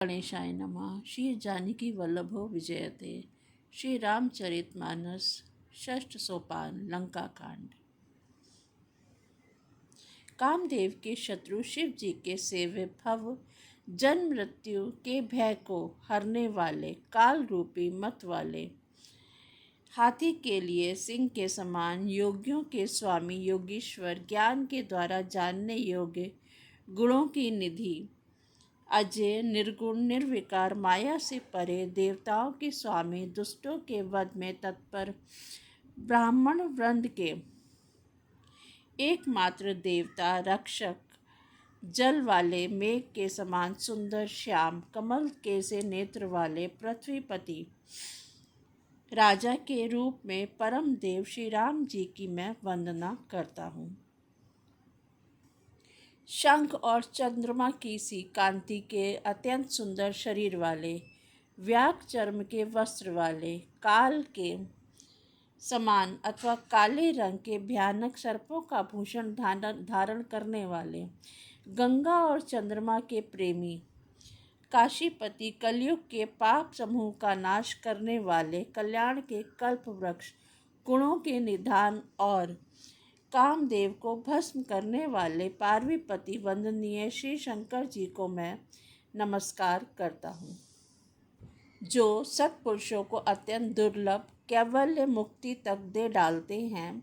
गणेशाय नमः। श्री जानकी वल्लभो विजयते। श्री रामचरितमानस षष्ठ सोपान लंका कांड। कामदेव के शत्रु शिव जी के सेव्य भव जन्म मृत्यु के भय को हरने वाले काल रूपी मत वाले हाथी के लिए सिंह के समान योगियों के स्वामी योगीश्वर ज्ञान के द्वारा जानने योग्य गुणों की निधि अजय निर्गुण निर्विकार माया से परे देवताओं के स्वामी दुष्टों के वध में तत्पर ब्राह्मण वृंद के एकमात्र देवता रक्षक जल वाले मेघ के समान सुंदर श्याम कमल के से नेत्र वाले पृथ्वीपति राजा के रूप में परम देव श्री राम जी की मैं वंदना करता हूँ। शंख और चंद्रमा की सी कांति के अत्यंत सुंदर शरीर वाले व्याक चर्म के वस्त्र वाले काल के समान अथवा काले रंग के भयानक सर्पों का भूषण धारण करने वाले गंगा और चंद्रमा के प्रेमी काशीपति कलयुग के पाप समूह का नाश करने वाले कल्याण के कल्प वृक्ष गुणों के निधान और कामदेव को भस्म करने वाले पार्वतीपति वंदनीय श्री शंकर जी को मैं नमस्कार करता हूँ, जो सत्पुरुषों को अत्यंत दुर्लभ कैवल्य मुक्ति तक दे डालते हैं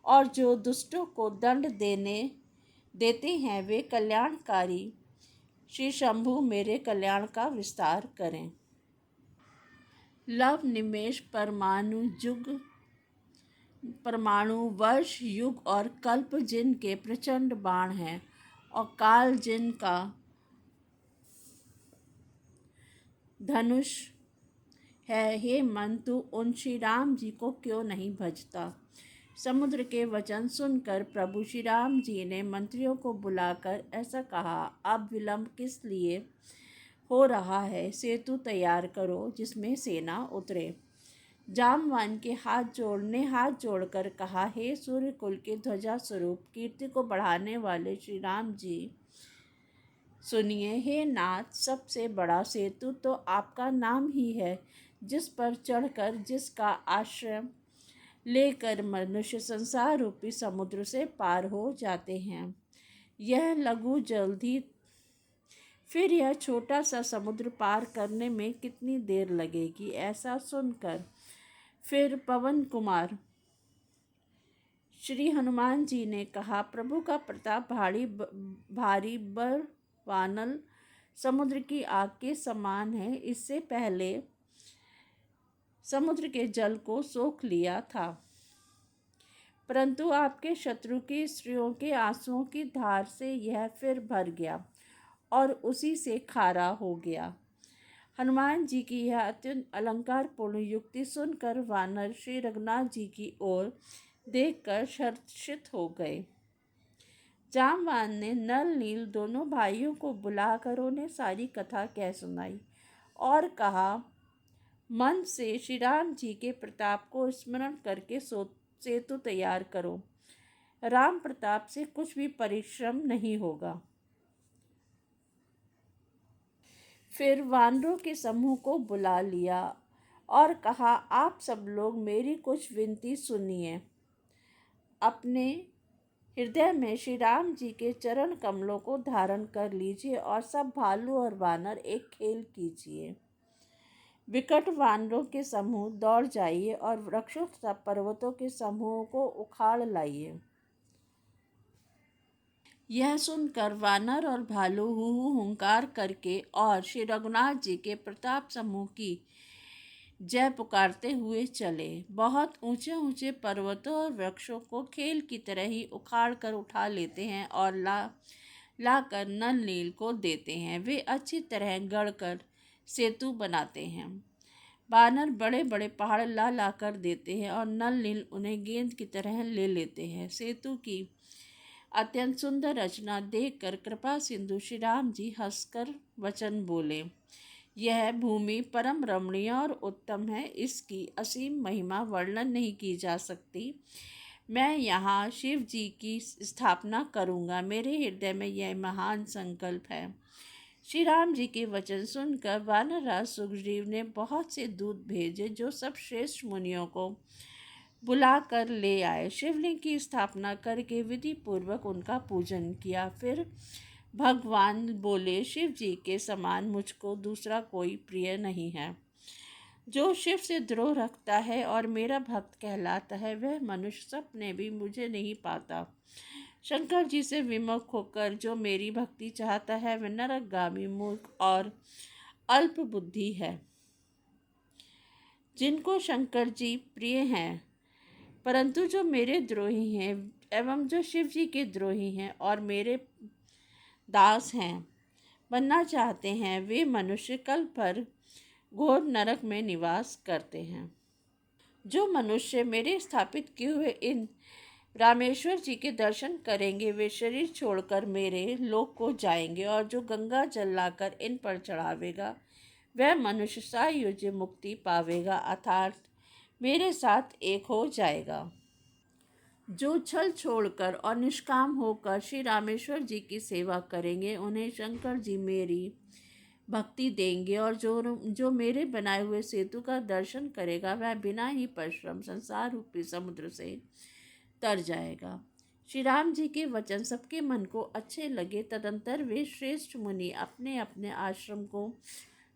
और जो दुष्टों को दंड देते हैं। वे कल्याणकारी श्री शंभु मेरे कल्याण का विस्तार करें। लव निमेष परमाणु वर्ष युग और कल्प जिनके प्रचंड बाण हैं और काल जिनका धनुष है, हे मन तू उन श्री राम जी को क्यों नहीं भजता। समुद्र के वचन सुनकर प्रभु श्री राम जी ने मंत्रियों को बुलाकर ऐसा कहा, अब विलंब किस लिए हो रहा है, सेतु तैयार करो जिसमें सेना उतरे। जामवान के हाथ जोड़कर कहा, हे सूर्य कुल के ध्वजा स्वरूप कीर्ति को बढ़ाने वाले श्री राम जी सुनिए। हे नाथ, सबसे बड़ा सेतु तो आपका नाम ही है, जिस पर चढ़कर जिसका आश्रय लेकर मनुष्य संसार रूपी समुद्र से पार हो जाते हैं। यह लघु जल्दी फिर यह छोटा सा समुद्र पार करने में कितनी देर लगेगी। ऐसा सुनकर फिर पवन कुमार श्री हनुमान जी ने कहा, प्रभु का प्रताप भारी बरवानल समुद्र की आग के समान है। इससे पहले समुद्र के जल को सोख लिया था, परंतु आपके शत्रु की स्त्रियों के आंसुओं की धार से यह फिर भर गया और उसी से खारा हो गया। हनुमान जी की यह अत्यंत अलंकारपूर्ण युक्ति सुनकर वानर श्री रघुनाथ जी की ओर देखकर हर्षित हो गए। जामवान ने नल नील दोनों भाइयों को बुलाकर उन्हें सारी कथा कह सुनाई और कहा, मन से श्री राम जी के प्रताप को स्मरण करके सेतु तैयार करो। राम प्रताप से कुछ भी परिश्रम नहीं होगा। फिर वानरों के समूह को बुला लिया और कहा, आप सब लोग मेरी कुछ विनती सुनिए। अपने हृदय में श्री राम जी के चरण कमलों को धारण कर लीजिए और सब भालू और वानर एक खेल कीजिए। विकट वानरों के समूह दौड़ जाइए और वृक्षों तथा पर्वतों के समूहों को उखाड़ लाइए। यह सुनकर वानर और भालू हु हुंकार करके और श्री रघुनाथ जी के प्रताप समूह की जय पुकारते हुए चले। बहुत ऊंचे ऊंचे पर्वतों और वृक्षों को खेल की तरह ही उखाड़ कर उठा लेते हैं और लाकर नल नील को देते हैं। वे अच्छी तरह गढ़कर सेतु बनाते हैं। वानर बड़े बड़े पहाड़ ला कर देते हैं और नल नील उन्हें गेंद की तरह ले लेते हैं। सेतु की अत्यंत सुंदर रचना देखकर कृपा सिंधु श्री राम जी हंसकर वचन बोले, यह भूमि परम रमणीय और उत्तम है। इसकी असीम महिमा वर्णन नहीं की जा सकती। मैं यहाँ शिव जी की स्थापना करूँगा। मेरे हृदय में यह महान संकल्प है। श्री राम जी के वचन सुनकर वानरराज सुग्रीव ने बहुत से दूत भेजे जो सब श्रेष्ठ मुनियों को बुलाकर ले आए। शिवलिंग की स्थापना करके विधि पूर्वक उनका पूजन किया। फिर भगवान बोले, शिव जी के समान मुझको दूसरा कोई प्रिय नहीं है। जो शिव से द्रोह रखता है और मेरा भक्त कहलाता है, वह मनुष्य सपने भी मुझे नहीं पाता। शंकर जी से विमुख होकर जो मेरी भक्ति चाहता है, वह नरकगामी, मूर्ख और अल्प बुद्धि है। जिनको शंकर जी प्रिय हैं, परंतु जो मेरे द्रोही हैं एवं जो शिव जी के द्रोही हैं और मेरे दास हैं, बनना चाहते हैं, वे मनुष्य कल पर घोर नरक में निवास करते हैं। जो मनुष्य मेरे स्थापित किए हुए इन रामेश्वर जी के दर्शन करेंगे, वे शरीर छोड़कर मेरे लोक को जाएंगे, और जो गंगा जल लाकर इन पर चढ़ावेगा, वह मनुष्य सायुज्य मुक्ति पावेगा, अर्थात मेरे साथ एक हो जाएगा। जो छल छोड़कर और निष्काम होकर श्री रामेश्वर जी की सेवा करेंगे, उन्हें शंकर जी मेरी भक्ति देंगे, और जो मेरे बनाए हुए सेतु का दर्शन करेगा, वह बिना ही परिश्रम संसार रूपी समुद्र से तर जाएगा। श्री राम जी के वचन सबके मन को अच्छे लगे। तदंतर वे श्रेष्ठ मुनि अपने अपने आश्रम को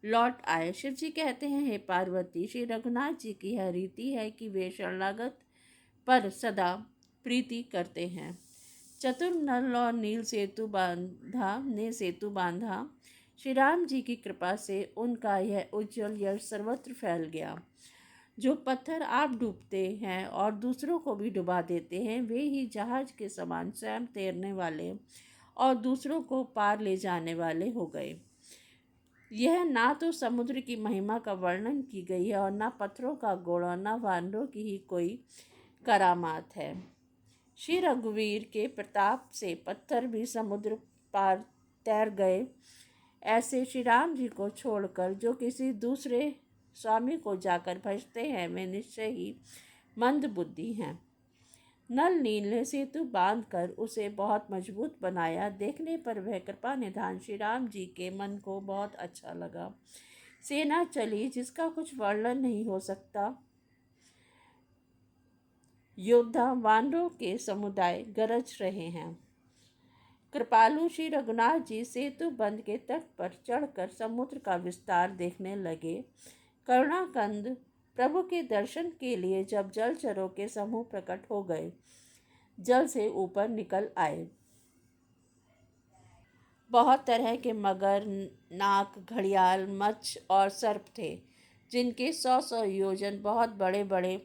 लौट आए। शिव जी कहते हैं, हे पार्वती, श्री रघुनाथ जी की यह रीति है कि वे शरणागत पर सदा प्रीति करते हैं। चतुर नल और नील सेतु बांधा। श्री राम जी की कृपा से उनका यह उज्ज्वल यश सर्वत्र फैल गया। जो पत्थर आप डूबते हैं और दूसरों को भी डुबा देते हैं, वे ही जहाज के समान स्वयं तैरने वाले और दूसरों को पार ले जाने वाले हो गए। यह ना तो समुद्र की महिमा का वर्णन की गई है और ना पत्थरों का गुण और ना वानरों की ही कोई करामात है। श्री रघुवीर के प्रताप से पत्थर भी समुद्र पार तैर गए। ऐसे श्री राम जी को छोड़कर जो किसी दूसरे स्वामी को जाकर भजते हैं, वे निश्चय ही मंद बुद्धि हैं। नल नील ने सेतु बांधकर उसे बहुत मजबूत बनाया। देखने पर वह कृपा निधान श्री राम जी के मन को बहुत अच्छा लगा। सेना चली जिसका कुछ वर्णन नहीं हो सकता। योद्धा वानरों के समुदाय गरज रहे हैं। कृपालु श्री रघुनाथ जी सेतु बंध के तट पर चढ़कर समुद्र का विस्तार देखने लगे। करुणाकंद प्रभु के दर्शन के लिए जब जलचरों के समूह प्रकट हो गए, जल से ऊपर निकल आए। बहुत तरह के मगर, नाक, घड़ियाल, मच्छ और सर्प थे, जिनके 100-100 योजन बहुत बड़े बड़े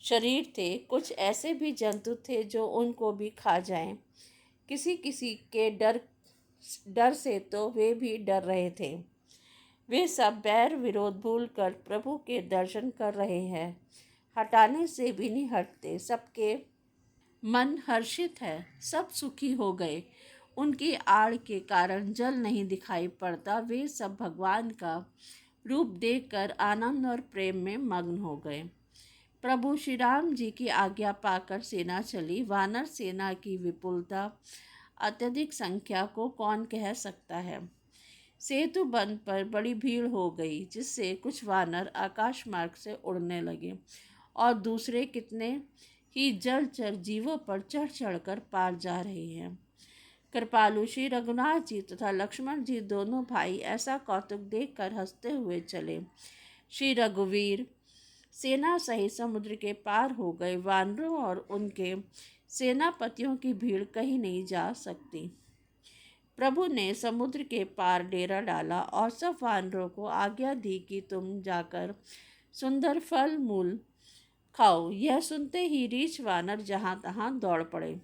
शरीर थे। कुछ ऐसे भी जंतु थे जो उनको भी खा जाएं। किसी किसी के डर से तो वे भी डर रहे थे। वे सब बैर विरोध भूलकर प्रभु के दर्शन कर रहे हैं, हटाने से भी नहीं हटते। सबके मन हर्षित है, सब सुखी हो गए। उनकी आड़ के कारण जल नहीं दिखाई पड़ता। वे सब भगवान का रूप देखकर आनंद और प्रेम में मग्न हो गए। प्रभु श्री राम जी की आज्ञा पाकर सेना चली। वानर सेना की विपुलता, अत्यधिक संख्या को कौन कह सकता है। सेतु बंध पर बड़ी भीड़ हो गई, जिससे कुछ वानर आकाश मार्ग से उड़ने लगे और दूसरे कितने ही जलचर जीवों पर चढ़ चढ़कर पार जा रहे हैं। कृपालु श्री रघुनाथ जी तथा लक्ष्मण जी दोनों भाई ऐसा कौतुक देखकर हंसते हुए चले। श्री रघुवीर सेना सहित समुद्र के पार हो गए। वानरों और उनके सेनापतियों की भीड़ कहीं नहीं जा सकती। प्रभु ने समुद्र के पार डेरा डाला और सब वानरों को आज्ञा दी कि तुम जाकर सुंदर फल मूल खाओ। यह सुनते ही रीछ वानर जहाँ तहाँ दौड़ पड़े।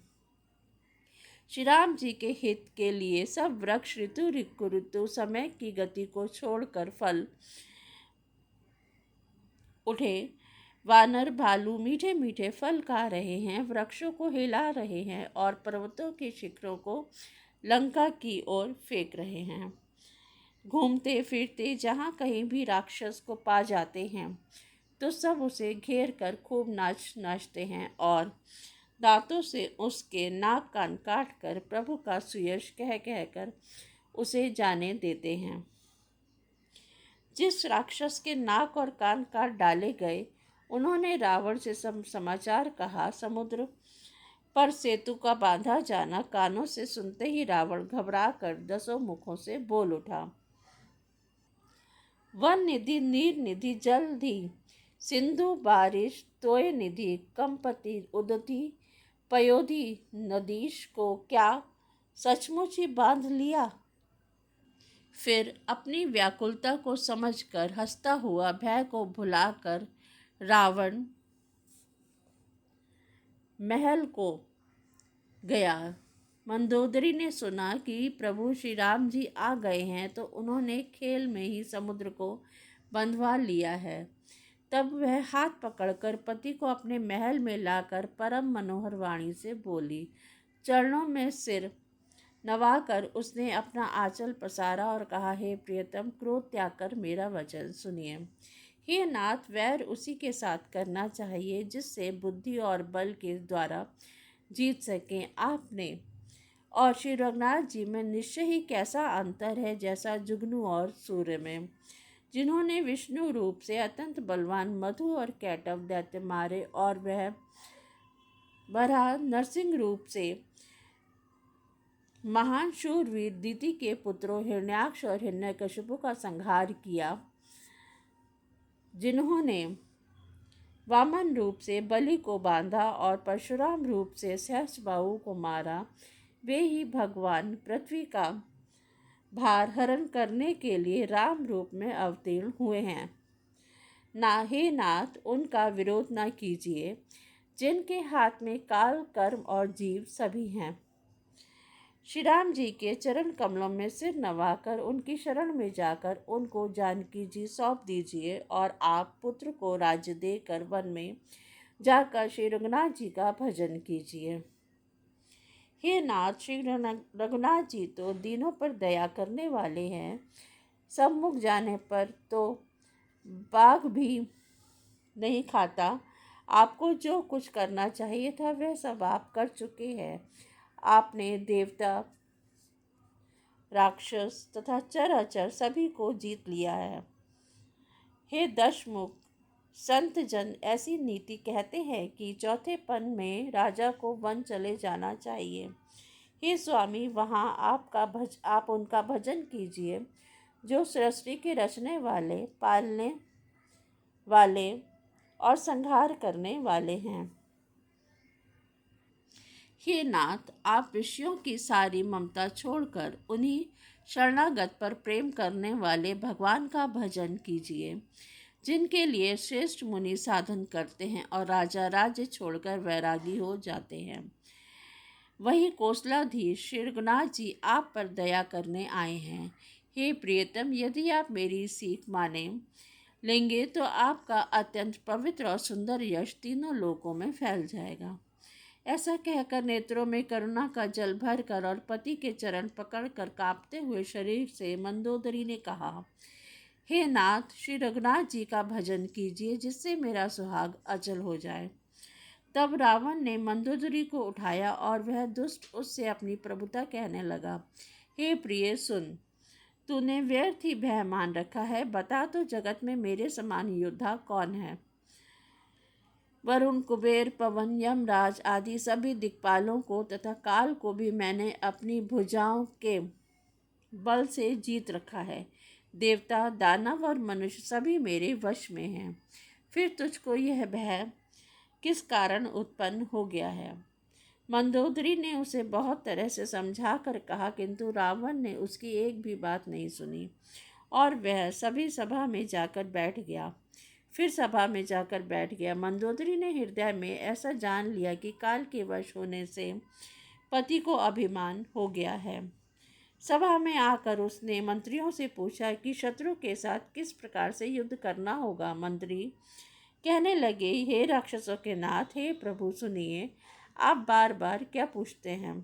श्री राम जी के हित के लिए सब वृक्ष ऋतु समय की गति को छोड़कर फल उठे। वानर भालू मीठे मीठे फल खा रहे हैं, वृक्षों को हिला रहे हैं और पर्वतों के शिखरों को लंका की ओर फेंक रहे हैं। घूमते फिरते जहाँ कहीं भी राक्षस को पा जाते हैं, तो सब उसे घेर कर खूब नाचते हैं और दांतों से उसके नाक कान काट कर प्रभु का सुयश कह कहकर उसे जाने देते हैं। जिस राक्षस के नाक और कान काट डाले गए, उन्होंने रावण से समाचार कहा। समुद्र पर सेतु का बांधा जाना कानों से सुनते ही रावण घबरा कर 10 मुखों से बोल उठा। वन निधि, नीर निधि, जल धी, सिंधु बारिश, तोय निधि, कंपति, उदती, पयोधी, नदीश को क्या सचमुच ही बांध लिया? फिर अपनी व्याकुलता को समझकर हंसता हुआ भय को भुलाकर रावण महल को गया। मंदोदरी ने सुना कि प्रभु श्री राम जी आ गए हैं तो उन्होंने खेल में ही समुद्र को बंधवा लिया है। तब वह हाथ पकड़कर पति को अपने महल में लाकर परम मनोहर वाणी से बोली। चरणों में सिर नवाकर उसने अपना आंचल पसारा और कहा, हे प्रियतम, क्रोध त्याग कर मेरा वचन सुनिए। हे नाथ, वैर उसी के साथ करना चाहिए जिससे बुद्धि और बल के द्वारा जीत सकें। आपने और श्री रघुनाथ जी में निश्चय ही कैसा अंतर है, जैसा जुगनू और सूर्य में। जिन्होंने विष्णु रूप से अत्यंत बलवान मधु और कैटव दैत्य मारे और वह बरहा नरसिंह रूप से महान शूरवीर दिति के पुत्रों हिरण्याक्ष और हिरण्यकशिपु का संहार किया। जिन्होंने वामन रूप से बलि को बांधा और परशुराम रूप से सहस्त्रबाहु को मारा, वे ही भगवान पृथ्वी का भार हरण करने के लिए राम रूप में अवतीर्ण हुए हैं। हे नाथ, उनका विरोध न कीजिए जिनके हाथ में काल, कर्म और जीव सभी हैं। श्री राम जी के चरण कमलों में सिर नवाकर उनकी शरण में जाकर उनको जानकी जी सौंप दीजिए और आप पुत्र को राज्य देकर वन में जाकर श्री रघुनाथ जी का भजन कीजिए। हे नाथ, श्री रघुनाथ जी तो दीनों पर दया करने वाले हैं। सम्मुख जाने पर तो बाघ भी नहीं खाता। आपको जो कुछ करना चाहिए था वह सब आप कर चुके हैं। आपने देवता, राक्षस तथा चर अचर सभी को जीत लिया है। हे दशमुख, संत जन ऐसी नीति कहते हैं कि चौथे पन में राजा को वन चले जाना चाहिए। हे स्वामी, वहाँ आप उनका भजन कीजिए जो सृष्टि के रचने वाले, पालने वाले और संहार करने वाले हैं। हे नाथ, आप विषयों की सारी ममता छोड़कर उन्हीं शरणागत पर प्रेम करने वाले भगवान का भजन कीजिए, जिनके लिए श्रेष्ठ मुनि साधन करते हैं और राजा राज्य छोड़कर वैरागी हो जाते हैं। वही कौशलाधीश श्री रघुनाथ जी आप पर दया करने आए हैं। हे प्रियतम, यदि आप मेरी सीख माने लेंगे तो आपका अत्यंत पवित्र और सुंदर यश तीनों लोकों में फैल जाएगा। ऐसा कहकर नेत्रों में करुणा का जल भरकर और पति के चरण पकड़कर कांपते हुए शरीर से मंदोदरी ने कहा, हे नाथ, श्री रघुनाथ जी का भजन कीजिए जिससे मेरा सुहाग अचल हो जाए। तब रावण ने मंदोदरी को उठाया और वह दुष्ट उससे अपनी प्रभुता कहने लगा। हे प्रिय, सुन, तूने व्यर्थ ही भय मान रखा है। बता तो जगत में मेरे समान योद्धा कौन है? वरुण, कुबेर, पवन, यमराज आदि सभी दिक्पालों को तथा काल को भी मैंने अपनी भुजाओं के बल से जीत रखा है। देवता, दानव और मनुष्य सभी मेरे वश में हैं। फिर तुझको यह भय किस कारण उत्पन्न हो गया है? मंदोदरी ने उसे बहुत तरह से समझा कर कहा, किंतु रावण ने उसकी एक भी बात नहीं सुनी और वह सभी सभा में जाकर बैठ गया। मंदोदरी ने हृदय में ऐसा जान लिया कि काल के वश होने से पति को अभिमान हो गया है। सभा में आकर उसने मंत्रियों से पूछा कि शत्रु के साथ किस प्रकार से युद्ध करना होगा। मंत्री कहने लगे, हे राक्षसों के नाथ, हे प्रभु, सुनिए, आप बार बार क्या पूछते हैं?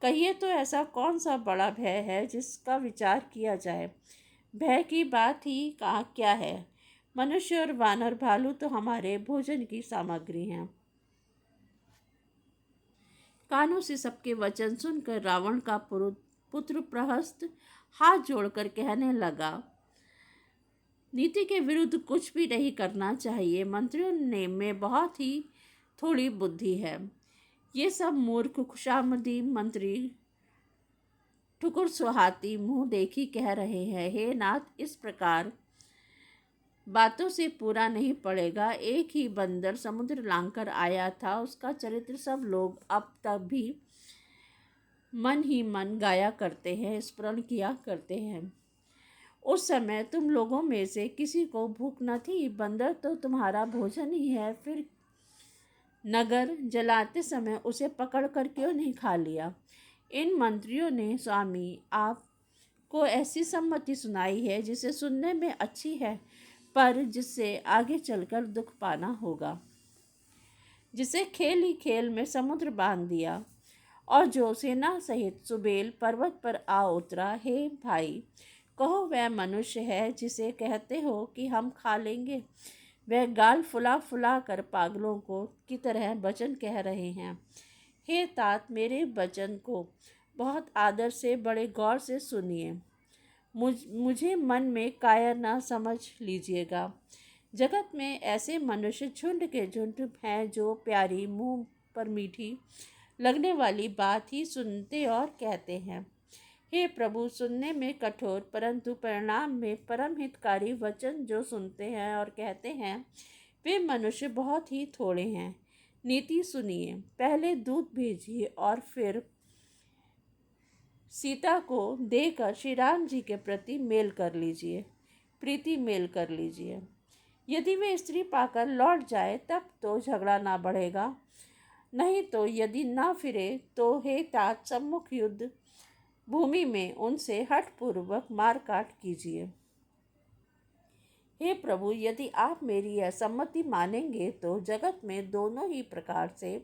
कहिए तो ऐसा कौन सा बड़ा भय है जिसका विचार किया जाए? भय की बात ही क्या है? मनुष्य और वानर भालू तो हमारे भोजन की सामग्री हैं। कानों से सबके वचन सुनकर रावण का पुत्र प्रहस्त हाथ जोड़कर कहने लगा, नीति के विरुद्ध कुछ भी नहीं करना चाहिए। मंत्रियों ने में बहुत ही थोड़ी बुद्धि है। ये सब मूर्ख खुशामदी मंत्री ठुकुर सुहाती मुंह देखी कह रहे हैं, हे नाथ, इस प्रकार बातों से पूरा नहीं पड़ेगा। एक ही बंदर समुद्र लांघकर आया था, उसका चरित्र सब लोग अब तक भी मन ही मन गाया करते हैं, स्मरण किया करते हैं। उस समय तुम लोगों में से किसी को भूख न थी, बंदर तो तुम्हारा भोजन ही है, फिर नगर जलाते समय उसे पकड़कर क्यों नहीं खा लिया। इन मंत्रियों ने स्वामी आपको ऐसी सम्मति सुनाई है जिसे सुनने में अच्छी है, पर जिससे आगे चलकर दुख पाना होगा, जिसे खेल ही खेल में समुद्र बांध दिया और जो सेना सहित सुबेल पर्वत पर आ उतरा। हे भाई, कहो वह मनुष्य है जिसे कहते हो कि हम खा लेंगे। वह गाल फुला फुला कर पागलों को की तरह वचन कह रहे हैं। हे तात, मेरे वचन को बहुत आदर से बड़े गौर से सुनिए। मुझे मन में कायर ना समझ लीजिएगा। जगत में ऐसे मनुष्य झुंड के झुंड हैं जो प्यारी, मुंह पर मीठी लगने वाली बात ही सुनते और कहते हैं। हे प्रभु, सुनने में कठोर परंतु परिणाम में परम हितकारी वचन जो सुनते हैं और कहते हैं, वे मनुष्य बहुत ही थोड़े हैं। नीति सुनिए, पहले दूत भेजिए और फिर सीता को देकर श्री राम जी के प्रति मेल कर लीजिए, प्रीति मेल कर लीजिए। यदि वे स्त्री पाकर लौट जाए तब तो झगड़ा ना बढ़ेगा, नहीं तो यदि ना फिरे तो हे तात, सम्मुख युद्ध भूमि में उनसे हठपूर्वक मार काट कीजिए। हे प्रभु, यदि आप मेरी यह सम्मति मानेंगे तो जगत में दोनों ही प्रकार से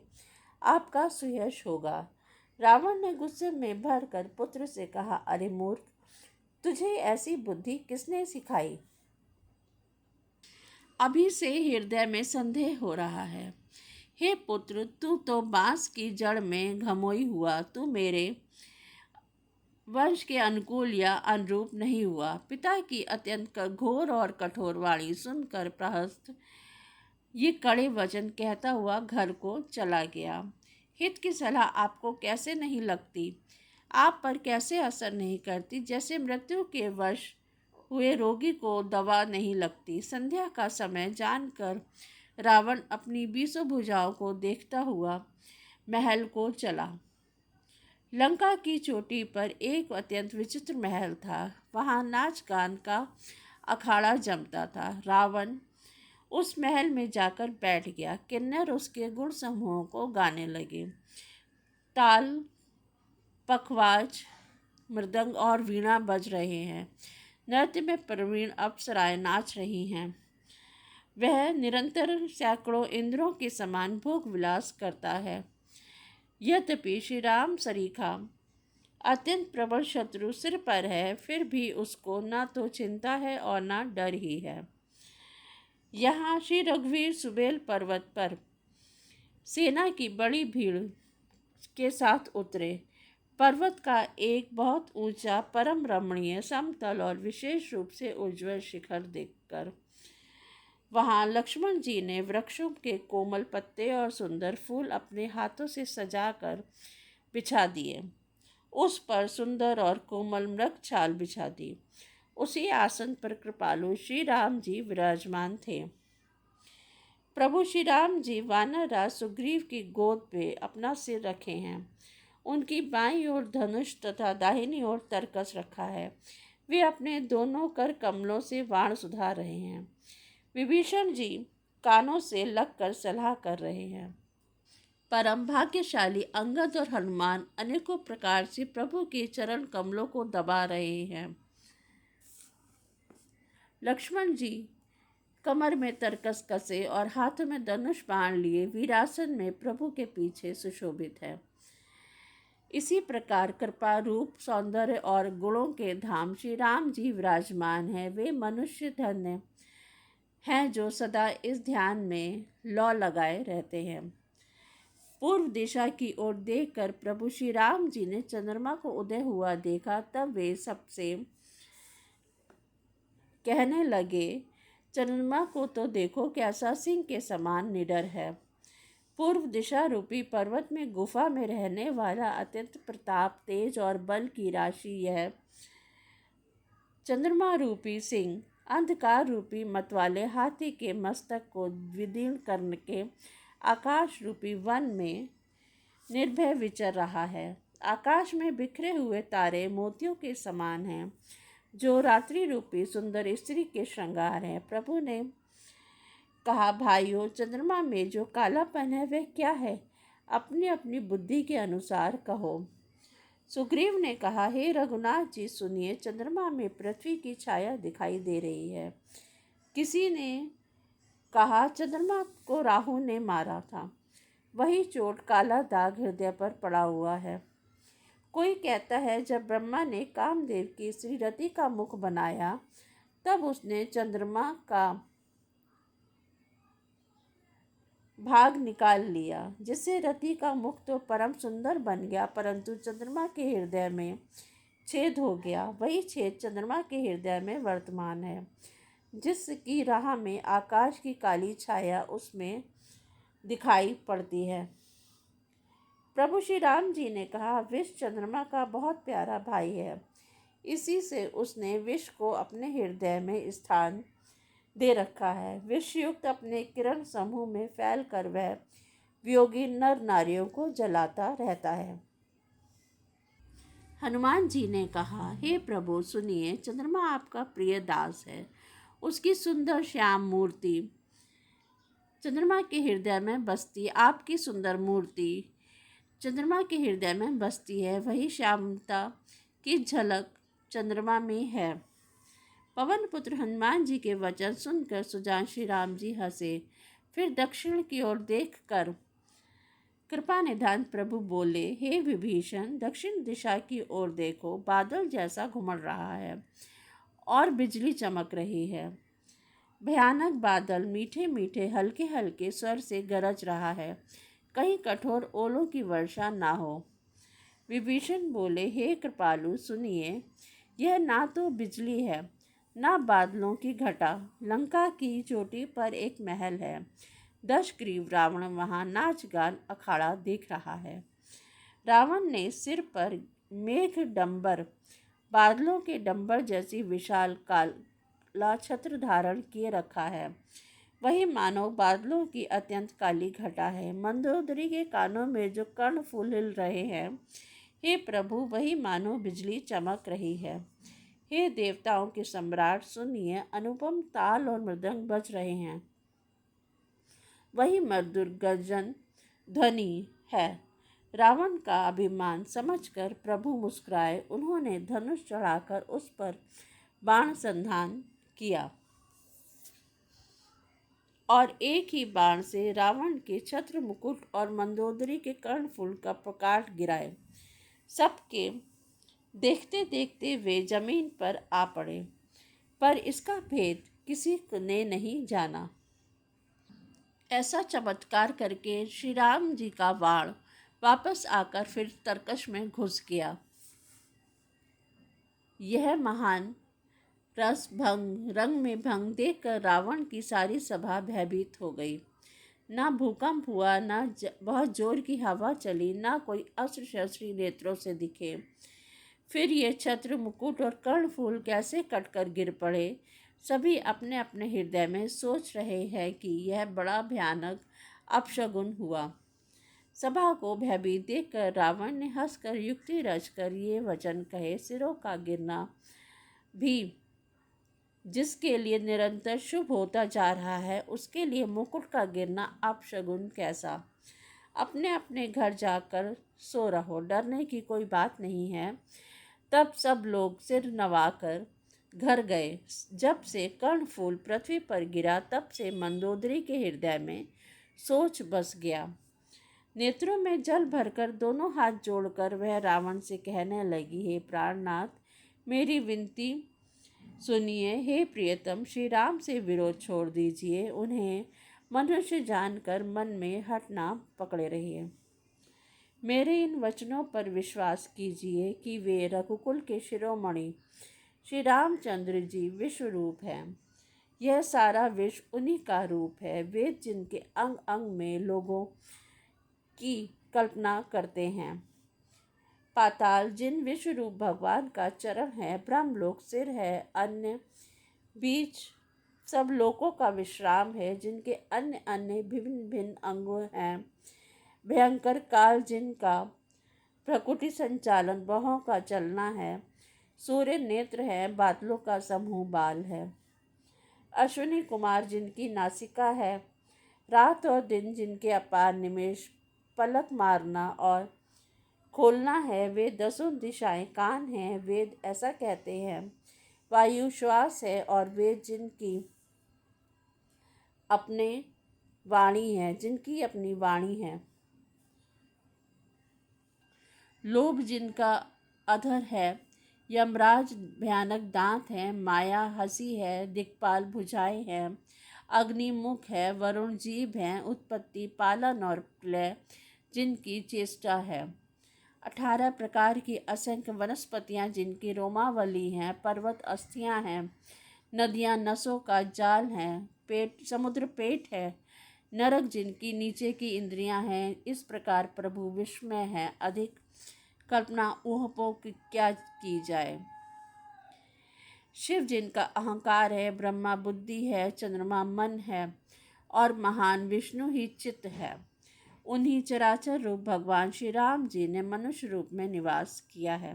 आपका सुयश होगा। रावण ने गुस्से में भरकर पुत्र से कहा, अरे मूर्ख, तुझे ऐसी बुद्धि किसने सिखाई? अभी से हृदय में संदेह हो रहा है। हे पुत्र, तू तो बांस की जड़ में घमोई हुआ, तू मेरे वंश के अनुकूल या अनुरूप नहीं हुआ। पिता की अत्यंत घोर और कठोर वाणी सुनकर प्रहस्त ये कड़े वचन कहता हुआ घर को चला गया। हित की सलाह आपको कैसे नहीं लगती, आप पर कैसे असर नहीं करती, जैसे मृत्यु के वश हुए रोगी को दवा नहीं लगती। संध्या का समय जानकर रावण अपनी 20 भुजाओं को देखता हुआ महल को चला। लंका की चोटी पर एक अत्यंत विचित्र महल था। वहाँ नाच गान का अखाड़ा जमता था। रावण उस महल में जाकर बैठ गया। किन्नर उसके गुण समूहों को गाने लगे। ताल, पखवाज, मृदंग और वीणा बज रहे हैं। नृत्य में प्रवीण अप्सराएं नाच रही हैं। वह निरंतर सैकड़ों इंद्रों के समान भोग विलास करता है। यद्यपि श्री राम सरीखा अत्यंत प्रबल शत्रु सिर पर है, फिर भी उसको ना तो चिंता है और ना डर ही है। यहाँ श्री रघुवीर सुबेल पर्वत पर सेना की बड़ी भीड़ के साथ उतरे। पर्वत का एक बहुत ऊंचा, परम रमणीय, समतल और विशेष रूप से उज्ज्वल शिखर देखकर वहाँ लक्ष्मण जी ने वृक्षों के कोमल पत्ते और सुंदर फूल अपने हाथों से सजाकर बिछा दिए। उस पर सुंदर और कोमल मृग छाल बिछा दी। उसी आसन पर कृपालु श्री राम जी विराजमान थे। प्रभु श्री राम जी वानर राज सुग्रीव की गोद पे अपना सिर रखे हैं। उनकी बाईं ओर धनुष तथा दाहिनी ओर तरकस रखा है। वे अपने दोनों कर कमलों से बाण सुधा रहे हैं। विभीषण जी कानों से लगकर सलाह कर रहे हैं। परम भाग्यशाली अंगद और हनुमान अनेकों प्रकार से प्रभु के चरण कमलों को दबा रहे हैं। लक्ष्मण जी कमर में तरकस कसे और हाथों में धनुष बाण लिए वीरासन में प्रभु के पीछे सुशोभित है। इसी प्रकार कृपा, रूप, सौंदर्य और गुणों के धाम श्री राम जी विराजमान है। वे मनुष्य धन्य हैं जो सदा इस ध्यान में लौ लगाए रहते हैं। पूर्व दिशा की ओर देखकर प्रभु श्री राम जी ने चंद्रमा को उदय हुआ देखा। तब वे सबसे कहने लगे, चंद्रमा को तो देखो, कैसा सिंह के समान निडर है। पूर्व दिशा रूपी पर्वत में गुफा में रहने वाला अत्यंत प्रताप, तेज और बल की राशि यह चंद्रमा रूपी सिंह अंधकार रूपी मतवाले हाथी के मस्तक को विदीर्ण करके आकाश रूपी वन में निर्भय विचर रहा है। आकाश में बिखरे हुए तारे मोतियों के समान हैं, जो रात्रि रूपी सुंदर स्त्री के श्रृंगार हैं। प्रभु ने कहा, भाइयों, चंद्रमा में जो कालापन है वह क्या है? अपनी अपनी बुद्धि के अनुसार कहो। सुग्रीव ने कहा, हे रघुनाथ जी, सुनिए, चंद्रमा में पृथ्वी की छाया दिखाई दे रही है। किसी ने कहा, चंद्रमा को राहु ने मारा था, वही चोट काला दाग हृदय पर पड़ा हुआ है। कोई कहता है, जब ब्रह्मा ने कामदेव की स्त्री रति का मुख बनाया, तब उसने चंद्रमा का भाग निकाल लिया, जिससे रति का मुख तो परम सुंदर बन गया, परंतु चंद्रमा के हृदय में छेद हो गया। वही छेद चंद्रमा के हृदय में वर्तमान है, जिसकी राह में आकाश की काली छाया उसमें दिखाई पड़ती है। प्रभु श्री राम जी ने कहा, विष चंद्रमा का बहुत प्यारा भाई है, इसी से उसने विष को अपने हृदय में स्थान दे रखा है। विषयुक्त अपने किरण समूह में फैलकर वह वियोगी नर नारियों को जलाता रहता है। हनुमान जी ने कहा, हे प्रभु, सुनिए, चंद्रमा आपका प्रिय दास है। उसकी सुंदर श्याम मूर्ति चंद्रमा के हृदय में बसती, आपकी सुंदर मूर्ति चंद्रमा के हृदय में बसती है। वही श्यामता की झलक चंद्रमा में है। पवन पुत्र हनुमान जी के वचन सुनकर सुजान श्री राम जी हंसे। फिर दक्षिण की ओर देखकर कृपा निधान प्रभु बोले, हे विभीषण, दक्षिण दिशा की ओर देखो, बादल जैसा घुमड़ रहा है और बिजली चमक रही है। भयानक बादल मीठे मीठे हल्के हल्के स्वर से गरज रहा है, कहीं कठोर ओलों की वर्षा ना हो। विभीषण बोले, हे कृपालु, सुनिए, यह ना तो बिजली है, ना बादलों की घटा। लंका की चोटी पर एक महल है, 10 ग्रीव रावण वहाँ नाच गान अखाड़ा देख रहा है। रावण ने सिर पर मेघ डंबर, बादलों के डंबर जैसी विशाल काला छत्र धारण किए रखा है। वही मानो बादलों की अत्यंत काली घटा है। मंदोदरी के कानों में जो कर्ण फूल हिल रहे हैं, हे प्रभु, वही मानो बिजली चमक रही है। हे देवताओं के सम्राट, सुनिए, अनुपम ताल और मृदंग बज रहे हैं। वही मधुर गर्जन ध्वनि है। रावण का अभिमान समझकर प्रभु मुस्कुराए। उन्होंने धनुष चढ़ाकर उस पर बाण संधान किया और एक ही बाण से रावण के छत्र मुकुट और मंदोदरी के कर्णफूल का प्रकाश गिराए। सबके देखते देखते वे जमीन पर आ पड़े, पर इसका भेद किसी ने नहीं जाना। ऐसा चमत्कार करके श्री राम जी का बाण वापस आकर फिर तरकश में घुस गया। यह महान रस भंग रंग में भंग देखकर रावण की सारी सभा भयभीत हो गई। ना भूकंप हुआ, ना बहुत जोर की हवा चली, ना कोई अस्त्र शस्त्री नेत्रों से दिखे। फिर ये छत्र मुकुट और कर्णफूल कैसे कटकर गिर पड़े। सभी अपने अपने हृदय में सोच रहे हैं कि यह बड़ा भयानक अपशगुन हुआ। सभा को भयभीत देखकर रावण ने हंसकर युक्ति रचकर ये वचन कहे, सिरों का गिरना भी जिसके लिए निरंतर शुभ होता जा रहा है, उसके लिए मुकुट का गिरना अपशगुन कैसा। अपने अपने घर जाकर सो रहो, डरने की कोई बात नहीं है। तब सब लोग सिर नवाकर घर गए। जब से कर्णफूल पृथ्वी पर गिरा, तब से मंदोदरी के हृदय में सोच बस गया। नेत्रों में जल भरकर दोनों हाथ जोड़कर वह रावण से कहने लगी, हे प्राणनाथ, मेरी विनती सुनिए। हे प्रियतम, श्री राम से विरोध छोड़ दीजिए। उन्हें मनुष्य जानकर मन में हट ना पकड़े रहिए। मेरे इन वचनों पर विश्वास कीजिए कि वे रघुकुल के शिरोमणि श्री रामचंद्र जी विश्व रूप हैं। यह सारा विश्व उन्हीं का रूप है। वेद जिनके अंग अंग में लोगों की कल्पना करते हैं। पाताल जिन विश्व रूप भगवान का चरण है। ब्रह्मलोक सिर है। अन्य बीच सब लोकों का विश्राम है। जिनके अन्य अन्य भिन्न भिन्न अंग हैं। भयंकर काल जिनका प्रकृति संचालन बहों का चलना है। सूर्य नेत्र है। बादलों का समूह बाल है। अश्विनी कुमार जिनकी नासिका है। रात और दिन जिनके अपार निमेष पलक मारना और खोलना है। वे दसों दिशाएं कान हैं। वेद ऐसा कहते हैं। वायु श्वास है और वेद जिनकी अपने वाणी है, जिनकी अपनी वाणी है। लोभ जिनका अधर है। यमराज भयानक दांत है। माया हंसी है। दिक्पाल भुजाएं हैं। अग्नि मुख है। वरुण जीभ हैं। उत्पत्ति पालन और प्रलय जिनकी चेष्टा है। 18 प्रकार की असंख्य वनस्पतियां जिनकी रोमावली हैं। पर्वत अस्थियां हैं। नदियां नसों का जाल हैं। पेट समुद्र पेट है। नरक जिनकी नीचे की इंद्रियां हैं। इस प्रकार प्रभु विस्मय है। अधिक कल्पना ऊहपों की क्या की जाए। शिव जिनका अहंकार है। ब्रह्मा बुद्धि है। चंद्रमा मन है और महान विष्णु ही चित्त है। उन्हीं चराचर रूप भगवान श्री राम जी ने मनुष्य रूप में निवास किया है।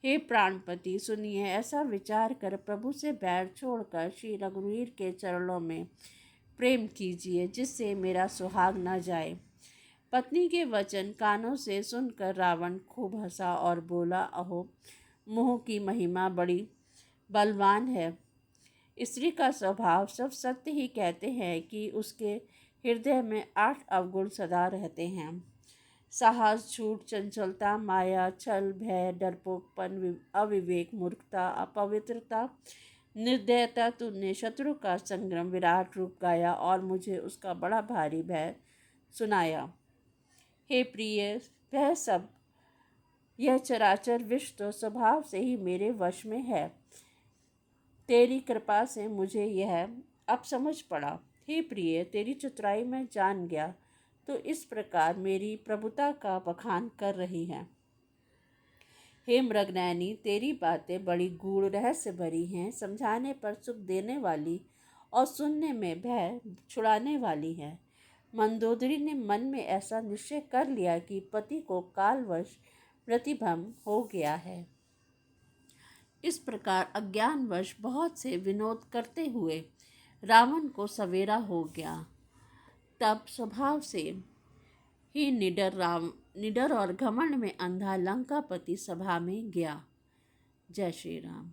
हे प्राणपति सुनिए, ऐसा विचार कर प्रभु से बैर छोड़कर श्री रघुवीर के चरणों में प्रेम कीजिए, जिससे मेरा सुहाग न जाए। पत्नी के वचन कानों से सुनकर रावण खूब हंसा और बोला, अहो, मोह की महिमा बड़ी बलवान है। स्त्री का स्वभाव सब सत्य ही कहते हैं कि उसके हृदय में 8 अवगुण सदा रहते हैं। साहस, झूठ, चंचलता, माया, छल, भय, डरपोकपन, अविवेक, मूर्खता, अपवित्रता, निर्दयता। तुमने शत्रु का संग्राम विराट रूप गाया और मुझे उसका बड़ा भारी भय सुनाया। हे प्रिय, वह सब यह चराचर विश्व तो स्वभाव से ही मेरे वश में है। तेरी कृपा से मुझे यह अब समझ पड़ा। हे प्रिय, तेरी चतुराई मैं जान गया, तो इस प्रकार मेरी प्रभुता का बखान कर रही है। हे मृगनयनी, तेरी बातें बड़ी गूढ़ रहस्य भरी हैं। समझाने पर सुख देने वाली और सुनने में भय छुड़ाने वाली है। मंदोदरी ने मन में ऐसा निश्चय कर लिया कि पति को कालवश प्रतिभम हो गया है। इस प्रकार अज्ञानवश बहुत से विनोद करते हुए रावण को सवेरा हो गया। तब स्वभाव से ही निडर और घमंड में अंधा लंकापति सभा में गया। जय श्री राम।